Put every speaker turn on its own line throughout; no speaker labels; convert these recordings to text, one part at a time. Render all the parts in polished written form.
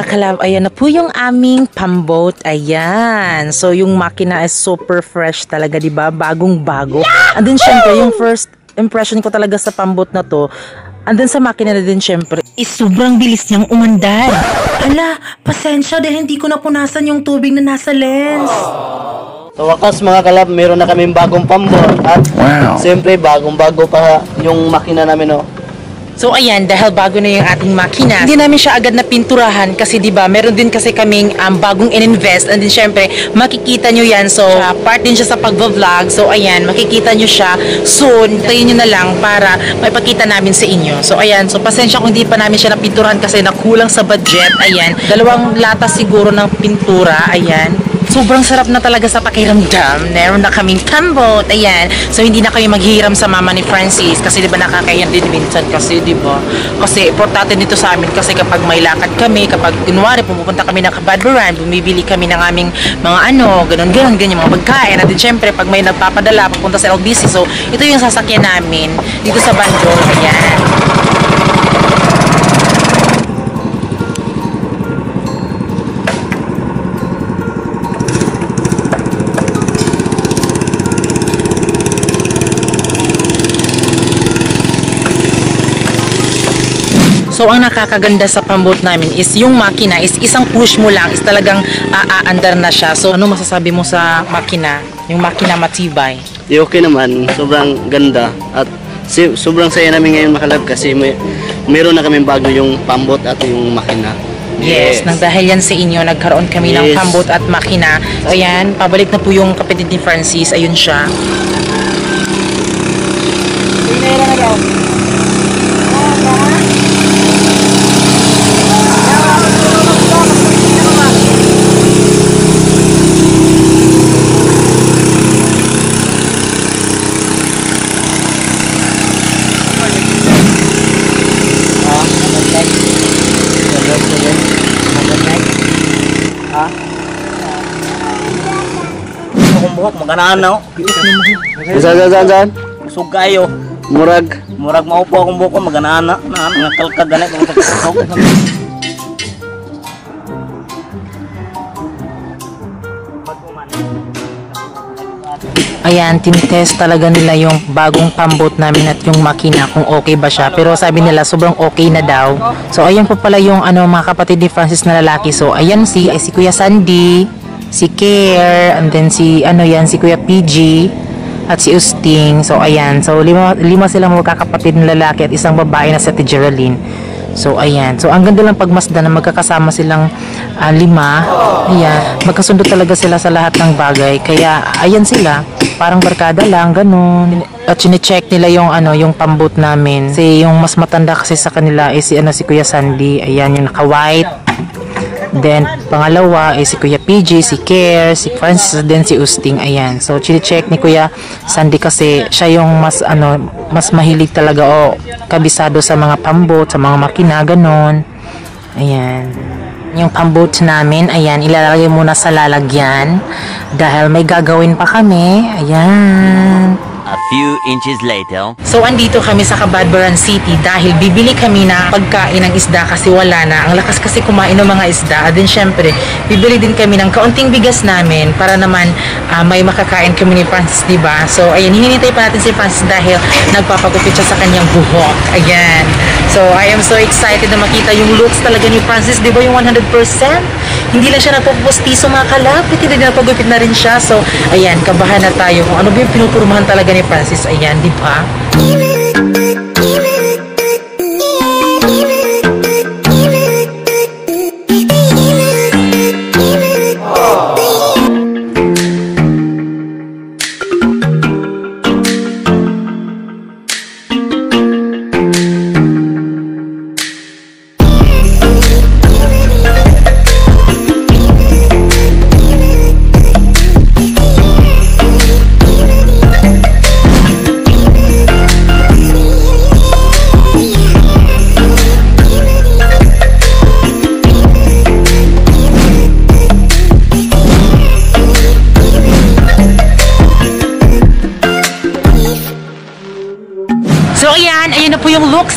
Kalab, ayan na po yung aming pambot. Ayan. So, yung makina is super fresh talaga, diba? Bagong-bago. And then, syempre, yung first impression ko talaga sa pambot na to, and then sa makina na din, syempre, is sobrang bilis niyang umandar. Hala, pasensya dahil hindi ko napunasan yung tubig na nasa lens.
So, wakas mga kalab, meron na kaming bagong pambot. At, siyempre, bagong-bago pa yung makina namin, oh.
So ayan, dahil bago na yung ating makina, hindi namin siya agad na pinturahan kasi 'di ba, meron din kasi kaming bagong ininvest, and then syempre makikita nyo yan. So part din siya sa pagvo-vlog. So ayan, makikita nyo siya soon. Tayin nyo na lang para maipakita namin sa inyo. So ayan, so pasensya kung hindi pa namin siya napinturahan kasi nakulang sa budget. Ayan, 2 lata siguro ng pintura. Ayan. Sobrang sarap na talaga sa pakiramdam. Meron na kaming pambot. Ayan. So, hindi na kayo maghihiram sa mama ni Francis. Kasi, di ba, nakakayan din minsan. Kasi, di ba? Kasi, importante nito sa amin. Kasi, kapag may lakad kami, kapag, kunwari, pumupunta kami ng Kabadbaran, bumibili kami ng aming mga ganyan, mga pagkain. At, syempre, pag may nagpapadala, pupunta sa LBC. So, ito yung sasakyan namin dito sa Bandol. Ayan. So, ang nakakaganda sa pambot namin is yung makina is isang push mo lang is talagang aandar na siya. So, ano masasabi mo sa makina? Yung makina matibay?
Okay naman. Sobrang ganda. At sobrang saya namin ngayon makalab kasi meron na kaming bago yung pambot at yung makina.
Yes, nang dahil yan sa inyo, nagkaroon kami ng pambot at makina. So, ayan, pabalik na po yung kapatid ni Francis. Ayun siya.
Maganaan na,
Saan?
Usog kayo.
Murag
maupo akong buko, maganaan na. Nakalkag ganit.
Ayan, tinitest talaga nila yung bagong pambot namin at yung makina kung okay ba siya. Pero sabi nila sobrang okay na daw. So ayan po pala yung mga kapatid ni Francis na lalaki. So ayan si Kuya Sandy, si Care, and then si Kuya PG at si Usting. So ayan, so lima silang magkakapatid na lalaki at isang babae na si Ate Geraldine. So ayan, so ang ganda lang pagmasdan na magkakasama silang 5. Ayan, magkasundo talaga sila sa lahat ng bagay. Kaya ayan sila, parang barkada lang, ganun. At sine-check nila yung pambot namin. Kasi yung mas matanda kasi sa kanila is si Kuya Sandy. Ayan, yung naka-white. Then, pangalawa ay si Kuya PG, si Care, si Francis, then si Usting. Ayan. So, chine-check ni Kuya Sandy kasi siya yung mas mahilig talaga o kabisado sa mga pambot, sa mga makina, ganun. Ayan. Yung pambot namin, ayan, ilalagay muna sa lalagyan dahil may gagawin pa kami. Ayan.
A few inches later.
So, andito kami sa Kabadbaran City dahil bibili kami na pagkain ng isda kasi wala na. Ang lakas kasi kumain ng mga isda. At din syempre, bibili din kami ng kaunting bigas namin para naman may makakain kami ni Francis, diba? So, ayan, hinihintay pa natin si Francis dahil nagpapagupit siya sa kanyang buhok. Ayan. So, I am so excited na makita yung looks talaga ni Francis, diba? Yung 100%. Hindi lang siya nagpupustiso mga kalapit, hindi na pagupit na rin siya. So, ayan, kabahan na tayo kung ano ba yung pinupurmahan talaga ni Francis. Ayan, di ba?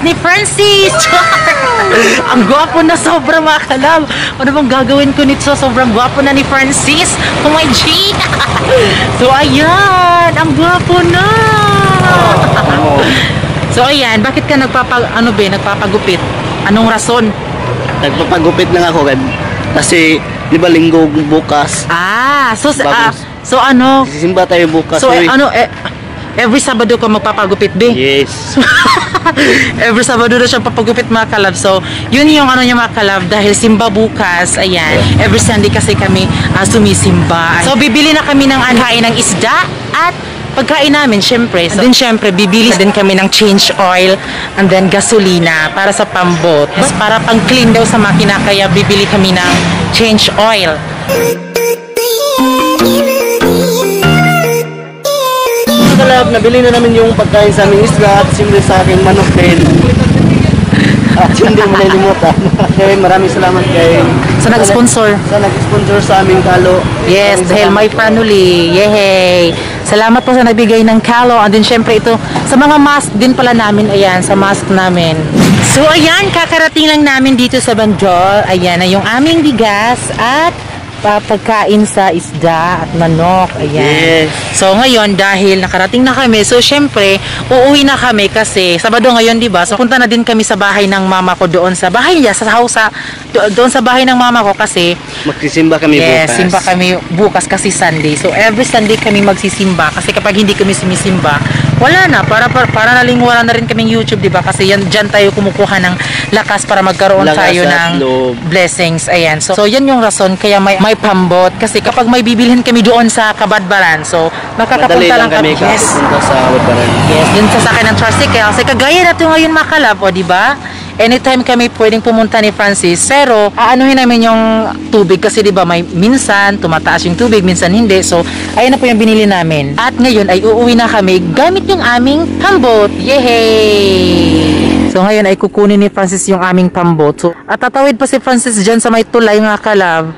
Francis ni Francis! Ang gwapo na sobra mga kalab. Ano bang gagawin ko nito? Sobrang gwapo na ni Francis. Oh my G! So ayan, ang gwapo na! So ayan, bakit ka nagpapagupit? Anong rason?
Nagpapagupit lang ako kasi di ba linggo bukas.
So ano?
Sisimba tayo bukas.
So
uy.
every Sabado ka magpapagupit, be?
Yes.
Every Sabado na siya papagupit mga kalab. So, yun yung niya mga kalab dahil simba bukas. Ayan. Every Sunday kasi kami sumisimba. So, bibili na kami ng anhain ng isda at pagkain namin, syempre. So, din syempre, bibili din kami ng change oil and then gasolina para sa pambot. Mas para pang clean daw sa makina kaya bibili kami ng change oil.
Kalab, nabili na namin yung pagkain sa aming isla at siyempre sa aking manok din. At hindi mo nalimutan. Okay, maraming salamat kay
Sa nag-sponsor.
Sa nag-sponsor sa aming kalo.
Yes, dahil my family. Yehey! Salamat po sa nagbigay ng kalo. And then syempre ito, sa mga mask din pala namin. Ayan, sa mask namin. So ayan, kakarating lang namin dito sa Banjol. Ayan na yung aming bigas at pagkain sa isda at manok. Ayan.
Yes.
So ngayon dahil nakarating na kami, so syempre uuwi na kami kasi Sabado ngayon, 'di ba? So punta na din kami sa bahay ng mama ko doon sa bahay niya doon sa bahay ng mama ko kasi
Magsisimba kami bukas.
yes, simba kami bukas kasi Sunday. So every Sunday kami magsisimba kasi kapag hindi kami sumisimba, wala na para naling wala na rin kaming YouTube, 'di ba? Kasi diyan tayo kumukuha ng lakas para magkaroon
Lakas
tayo
at
ng
loob.
blessings. Ayan. So yan yung rason kaya may pambot kasi kapag may bibilhin kami doon sa Kabadbaran, so makakapunta
Madali
lang kami. Yes.
Punta sa Wadbaran.
Yes, dun sa sakay ng tricycle. Kasi kagaya na ito ngayon mga kalab, o di ba? Anytime kami pwedeng pumunta ni Francis, pero aanuhin namin yung tubig kasi di ba may minsan tumataas yung tubig, minsan hindi. So, ayun na po yung binili namin. At ngayon ay uuwi na kami gamit yung aming pambot. Yehey! So, ngayon ay kukunin ni Francis yung aming pambot. So, at tatawid pa si Francis dyan sa may tulay mga kalab.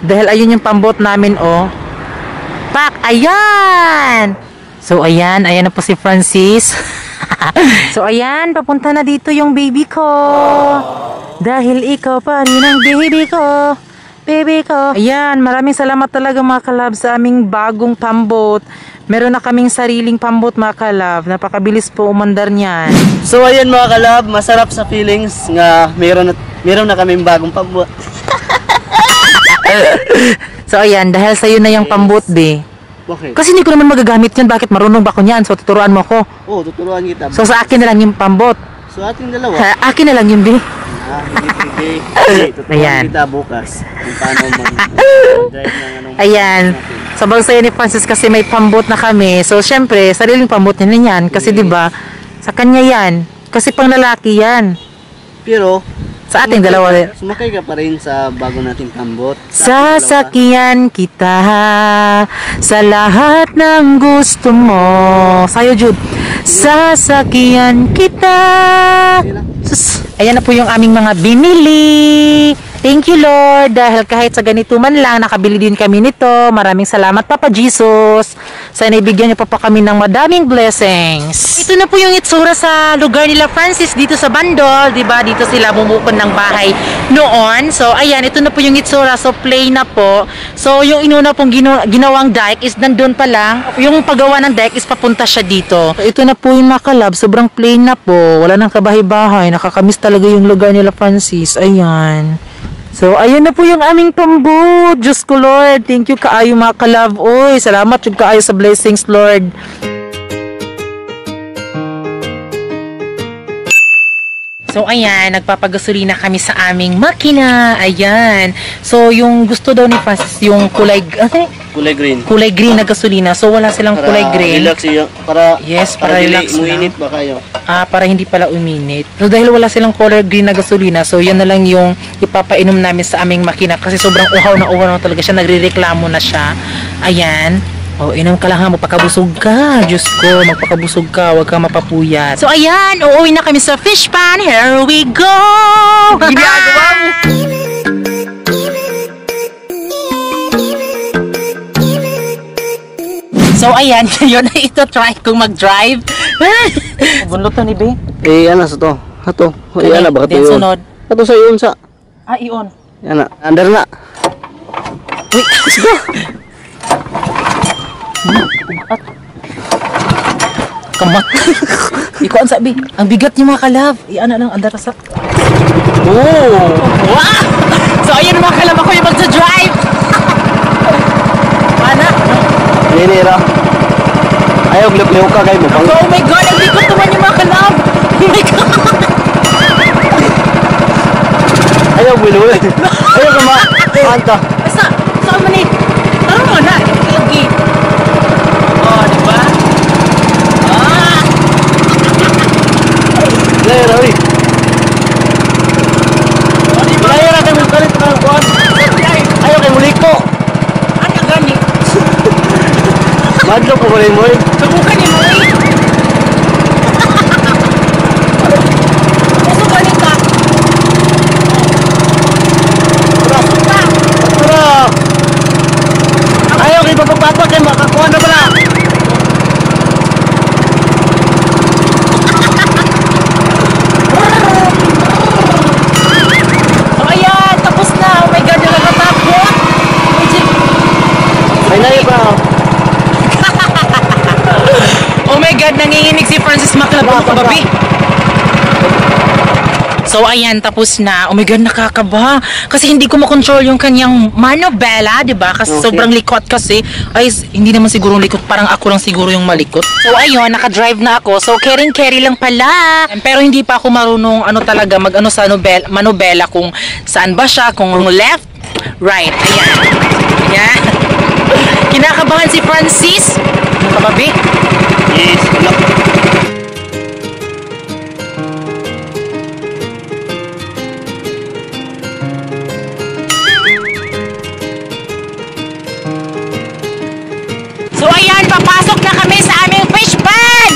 Dahil ayun yung pambot namin, oh. Pak! Ayan! So, ayan na po si Francis. So, ayan, papunta na dito yung baby ko. Dahil ikaw pa rin ang baby ko. Baby ko. Ayan, maraming salamat talaga mga kalab sa aming bagong pambot. Meron na kaming sariling pambot mga kalab. Napakabilis po umandar niyan.
So ayan mga kalab, masarap sa feelings nga meron na kaming bagong pambot.
So, ayan, dahil sa'yo na yung pambot, be.
Bakit?
Kasi hindi ko naman magagamit yun. Bakit marunong ba ko niyan? So, tuturuan mo ko.
Oo, tuturuan kita.
So, sa akin na lang yung pambot.
So ating dalawa.
Akin na lang yun, be.
Sige. Tuturuan
Ayan.
kita bukas kung paano mag-drive ng anong
Ayan. Sabang sa'yo ni Francis kasi may pambot na kami. So, syempre, sariling pambot niya yan. Kasi, di ba sa kanya yan. Kasi pang lalaki yan.
Pero
Sa ating dalawa.
sumakay ka pa rin sa bago nating pambot.
Sasakyan kita sa lahat ng gusto mo. Sayo, Jude. Sasakyan kita. Sus. Ayan na po yung aming mga binili. Thank you, Lord. Dahil kahit sa ganito man lang, nakabili din kami nito. Maraming salamat, Papa Jesus. Sana ibigyan niyo pa kami ng madaming blessings. Ito na po yung itsura sa lugar nila Francis dito sa Bandol. Diba? Dito sila bumukod ng bahay noon. So, ayan. Ito na po yung itsura. So, plain na po. So, yung inuna pong ginawang dike is nandun pa lang. Yung paggawa ng dike is papunta siya dito. So, ito na po yung mga kalab. Sobrang plain na po. Wala nang kabahay-bahay. Nakakamiss talaga yung lugar nila Francis. Ayan. So, ayun na po yung aming pambut. Diyos ko, Lord. Thank you kaayo mga kalab. Oy, salamat yung kaayo sa blessings, Lord. So, ayan, nagpapagasolina kami sa aming makina. Ayan. So, yung gusto daw ni Francis, yung kulay green na gasolina. So, wala silang kulay green.
Relax yun. Para
Yes, para relax lang.
Muinit ba kayo?
Para hindi pala uminit. So, dahil wala silang color green na gasolina, so, yan na lang yung ipapainom namin sa aming makina. Kasi sobrang uhaw na talaga siya. Nagre-reklamo na siya. Ayan. O, inom ka lang ha. Magpakabusog ka. Diyos ko, magpakabusog ka. Huwag kang mapapuyat. So, ayan. Uuwi na kami sa fish pan. Here we go! Ginagawa mo! So, ayan. Yun na ito. Try kong mag-drive. Bunlot na ni Be.
Ano sa to? Ato. Yan na ba
Then
yun?
sunod.
Ato sa yun sa.
Iyon.
Yan na. Under na.
Wait, let's go. Kamat. Ikaw ang sabi. Ang bigat niyo mga kalab. Iana lang andar sa.
Oh!
Wow! So ayun mga kalab, ako yung magsa-drive. Mana?
Ninira. Ayaw, glip-liw ka kayo mo.
Oh my God, ang bigat naman yung mga kalab. Oh my God.
Ayaw, biluwi. Ayaw ka ma. Anta.
Basta, saan man eh? Taro mo na. Yogi. Oh, di ba? Ah!
Lera, uy.
Oh, di ba?
Lera, kayo mo kalit na kuhan. Ayaw kayo muliko.
Ano gani?
Madlo ko rin mo eh.
Subukan niyo mo eh. Puso ka nita.
Tara. Ayaw kayo papapapa kayo makakuha na pala.
So ayan, tapos na. Oh my God, nakakatakot.
May nayo pa.
Oh my God, nanginginig si Francis Maclab mga kababi. So ayan, tapos na. Oh my God, nakakaba. Kasi hindi ko makontrol yung kanyang manobela, di ba? Kasi
Okay.
sobrang likot kasi. Ay, hindi naman siguro likot. Parang ako lang siguro yung malikot. So ayun, nakadrive na ako. So carry lang pala. Pero hindi pa ako marunong ano talaga mag-ano sa manobela kung saan ba siya, kung left, right. Ayan. Ayan. Kinakabahan si Francis. Mga kababi.
Yes, anak.
So ayan, papasok na kami sa aming fish pond!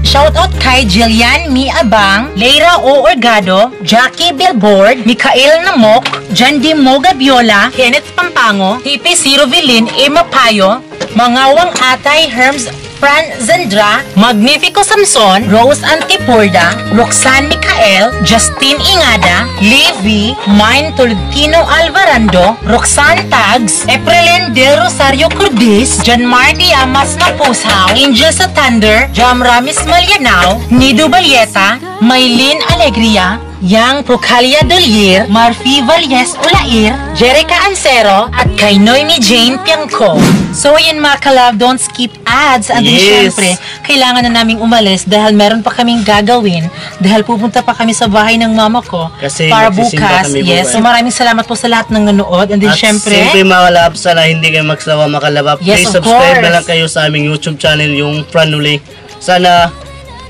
Shoutout kay Jillian Miabang, Leira O. Orgado, Jackie Billboard, Mikael Namok, Jandy Moga Biola, Kenneth Pampango, Tipi Ciro Vilin, Emma Payo, Mangawang Atay Herms Fran Zendra, Magnifico Samson, Rose Antipurda, Roxanne Micael, Justine Ingada, Levi, Mine Tolentino Alvarando, Roxanne Tags, Efrelin Del Rosario Cordis, John Marty Amas Mapusaw, Angel sa Thunder, Jam Ramis Malyanao, Nido Balyeta, Maylin Alegria, Yang Procalia Dolier, Marfi Valles Ulair, Jerica Ansero, at kay Noemi Jane Piangco. So ayan mga kalab, don't skip ads. And then
Yes.
syempre, kailangan na naming umalis dahil meron pa kaming gagawin. Dahil pupunta pa kami sa bahay ng mama ko
Kasi
para
magsisimba
bukas.
kami
Yes,
bukas.
so maraming salamat po sa lahat ng nanood. And then
At
syempre,
siyempre mga kalab, sana hindi kayo magsawa makalaba.
Yes,
Please
of
subscribe
course.
na lang kayo sa aming YouTube channel, yung Franuli. Sana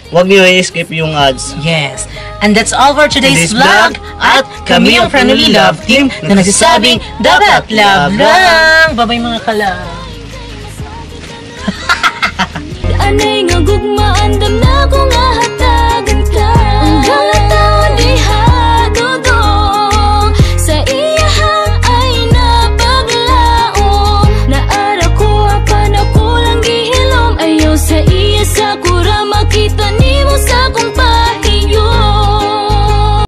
wag niyo i-skip yung ads.
yes. And that's all for today's
Today's
vlog.
vlog.
At kami ang Friendly Love Team na nagsasabing dapat love lang. Bye-bye mga kalab.
Anay nga gugmaan, damna ko nga hatagan ka. Hanggang